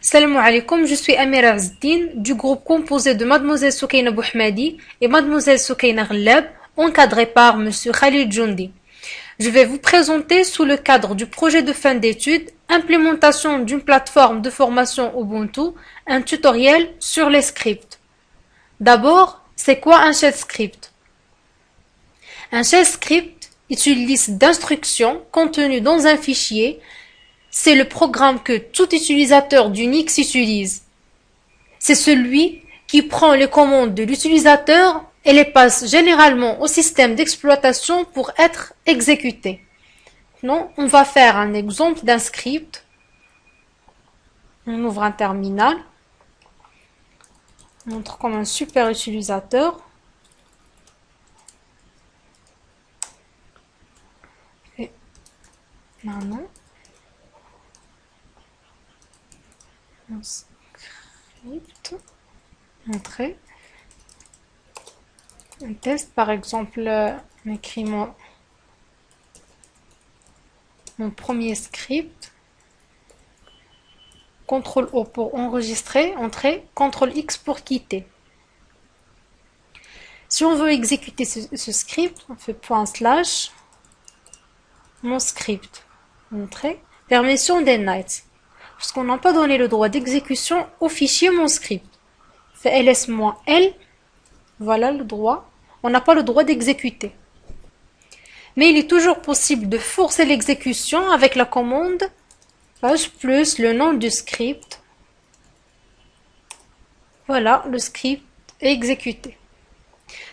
Salam alaikum, je suis Amira Azzdin du groupe composé de Mademoiselle Soukaina Bouhmadi et Mademoiselle Soukaina Ghallab, encadré par Monsieur Khalid Joundi. Je vais vous présenter sous le cadre du projet de fin d'études implémentation d'une plateforme de formation Ubuntu, un tutoriel sur les scripts. D'abord, c'est quoi un shell script? Un shell script est une liste d'instructions contenues dans un fichier. C'est le programme que tout utilisateur d'Unix utilise. C'est celui qui prend les commandes de l'utilisateur et les passe généralement au système d'exploitation pour être exécuté. Maintenant, on va faire un exemple d'un script. On ouvre un terminal. On montre comme un super utilisateur. Et maintenant, script, entrée, un test, par exemple, j'écris mon premier script, CTRL O pour enregistrer, entrée, CTRL X pour quitter. Si on veut exécuter ce script, on fait / mon script, entrée, permission des nights. Parce qu'on n'a pas donné le droit d'exécution au fichier mon script. Fait ls-l, voilà le droit. On n'a pas le droit d'exécuter. Mais il est toujours possible de forcer l'exécution avec la commande plus le nom du script. Voilà, le script est exécuté.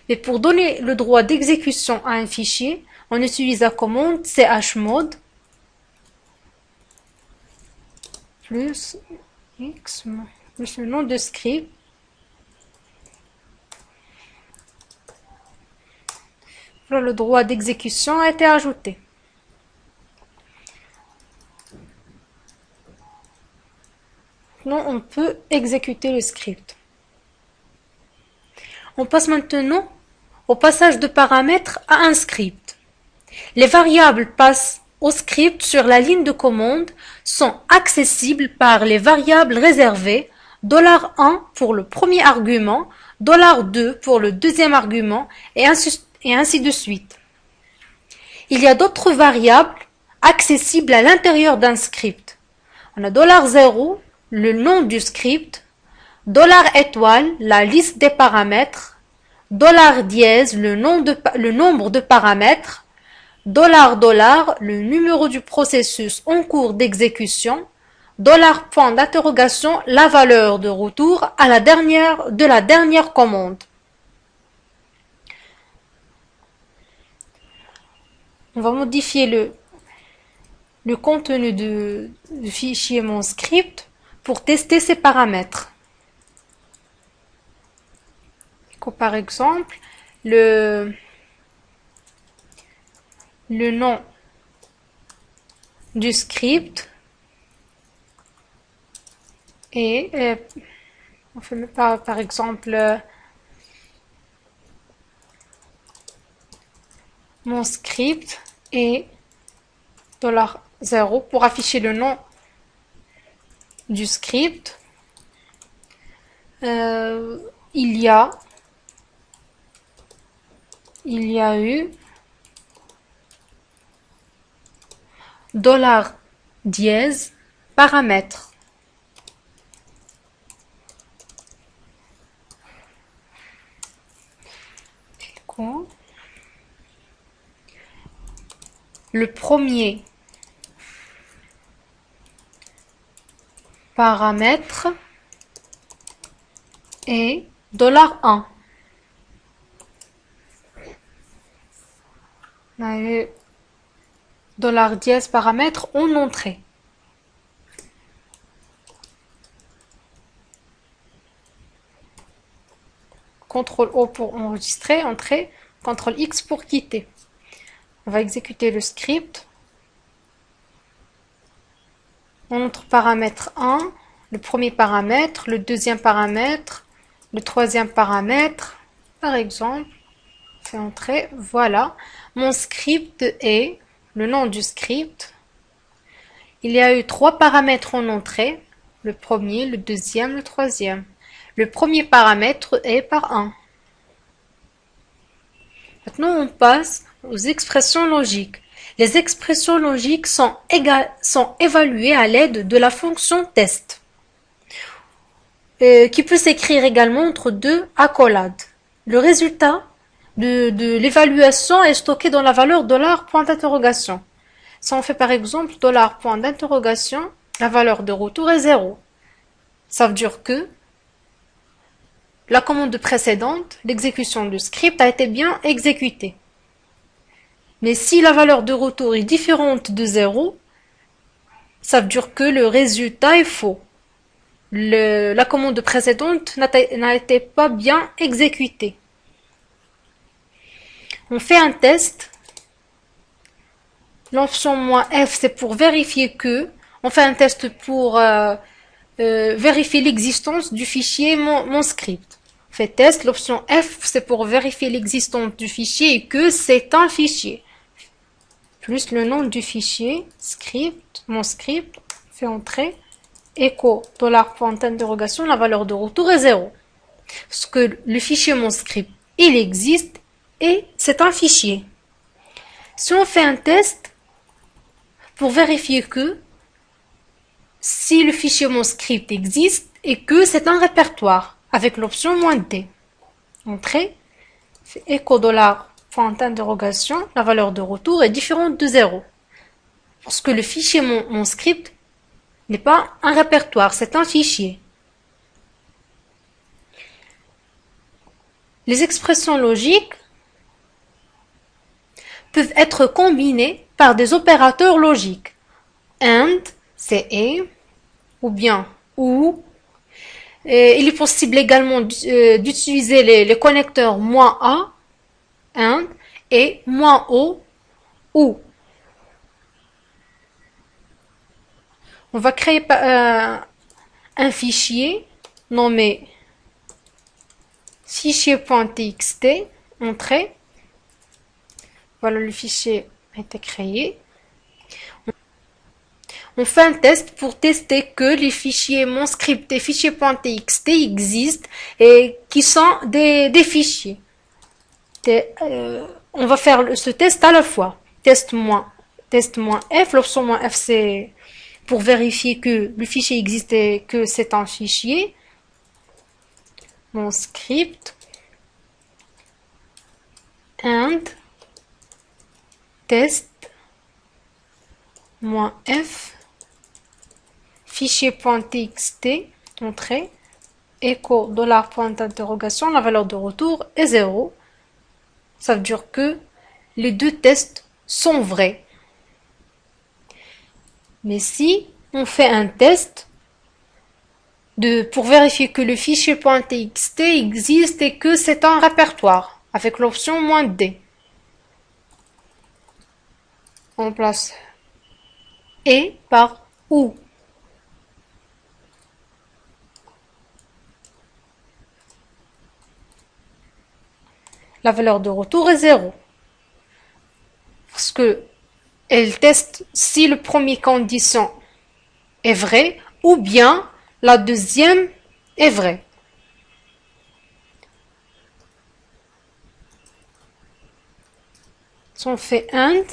Mais pour donner le droit d'exécution à un fichier, on utilise la commande chmod plus x plus le nom de script. Là, le droit d'exécution a été ajouté. Maintenant, on peut exécuter le script. On passe maintenant au passage de paramètres à un script. Les variables passent au script sur la ligne de commande sont accessibles par les variables réservées $1 pour le premier argument, $2 pour le deuxième argument et ainsi de suite. Il y a d'autres variables accessibles à l'intérieur d'un script. On a $0, le nom du script, $étoile, la liste des paramètres, $dièse, le nombre de paramètres, $, le numéro du processus en cours d'exécution, $point d'interrogation, la valeur de retour de la dernière commande. On va modifier le contenu du fichier mon script pour tester ces paramètres. Par exemple, le nom du script et on fait par exemple mon script et $0 pour afficher le nom du script. Il y a eu $dièse paramètres. Le premier paramètre est $1. On a eu $dièse paramètre en entrée. CTRL O pour enregistrer, entrée, CTRL X pour quitter. On va exécuter le script. On entre paramètre 1, le premier paramètre, le deuxième paramètre, le troisième paramètre, par exemple. Fait entrer, voilà. Mon script est le nom du script. Il y a eu 3 paramètres en entrée. le premier, le deuxième, le troisième. Le premier paramètre est par 1. Maintenant, on passe aux expressions logiques. Les expressions logiques sont évaluées à l'aide de la fonction test, qui peut s'écrire également entre deux accolades. Le résultat de l'évaluation est stocké dans la valeur $point d'interrogation. Si on fait par exemple $point d'interrogation, la valeur de retour est 0. Ça veut dire que la commande précédente, l'exécution du script, a été bien exécutée. Mais si la valeur de retour est différente de 0, ça veut dire que le résultat est faux. La commande précédente n'a été pas bien exécutée. On fait un test. L'option "-f", c'est pour vérifier que. On fait un test pour vérifier l'existence du fichier mon script. On fait test. L'option "f", c'est pour vérifier l'existence du fichier et que c'est un fichier. Plus le nom du fichier, script, mon script, fait entrer, echo $point d'interrogation, la valeur de retour est 0. Parce que le fichier mon script, il existe et c'est un fichier. Si on fait un test pour vérifier que si le fichier mon script existe et que c'est un répertoire avec l'option "-d", entrée, fait echo $point d'interrogation, la valeur de retour est différente de 0. Parce que le fichier mon script n'est pas un répertoire, c'est un fichier. Les expressions logiques peuvent être combinées par des opérateurs logiques. AND, c'est et, ou bien ou. Il est possible également d'utiliser les connecteurs "-a", AND, et "-o", ou. On va créer un fichier nommé fichier.txt, entrée. Voilà, le fichier a été créé. On fait un test pour tester que les fichiers mon script et fichier.txt existent et qui sont des fichiers. On va faire ce test à la fois. Test-f, l'option "-f", c'est pour vérifier que le fichier existe et que c'est un fichier. Mon script and test -f fichier.txt, entrée, echo $point d'interrogation, la valeur de retour est 0. Ça veut dire que les deux tests sont vrais. Mais si on fait un test pour vérifier que le fichier .txt existe et que c'est un répertoire, avec l'option -d, on remplace et par ou. La valeur de retour est 0. Parce que elle teste si le premier condition est vrai ou bien la deuxième est vraie. Si on fait AND,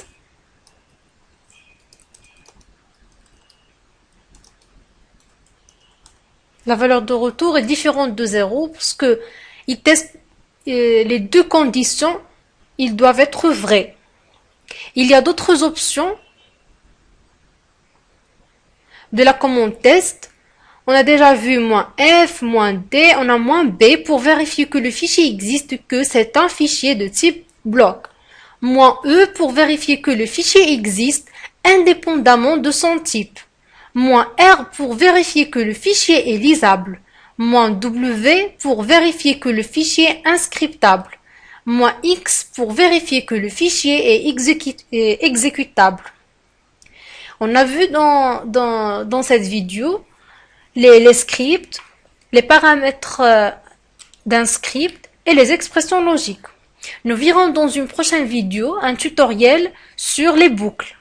la valeur de retour est différente de 0 parce que il teste les deux conditions, ils doivent être vrais. Il y a d'autres options de la commande test. On a déjà vu -f, -d, on a -b pour vérifier que le fichier existe et que c'est un fichier de type bloc. -e pour vérifier que le fichier existe indépendamment de son type. -r pour vérifier que le fichier est lisable. -w pour vérifier que le fichier est inscriptable. -x pour vérifier que le fichier est exécutable. On a vu dans cette vidéo les scripts, les paramètres d'un script et les expressions logiques. Nous verrons dans une prochaine vidéo un tutoriel sur les boucles.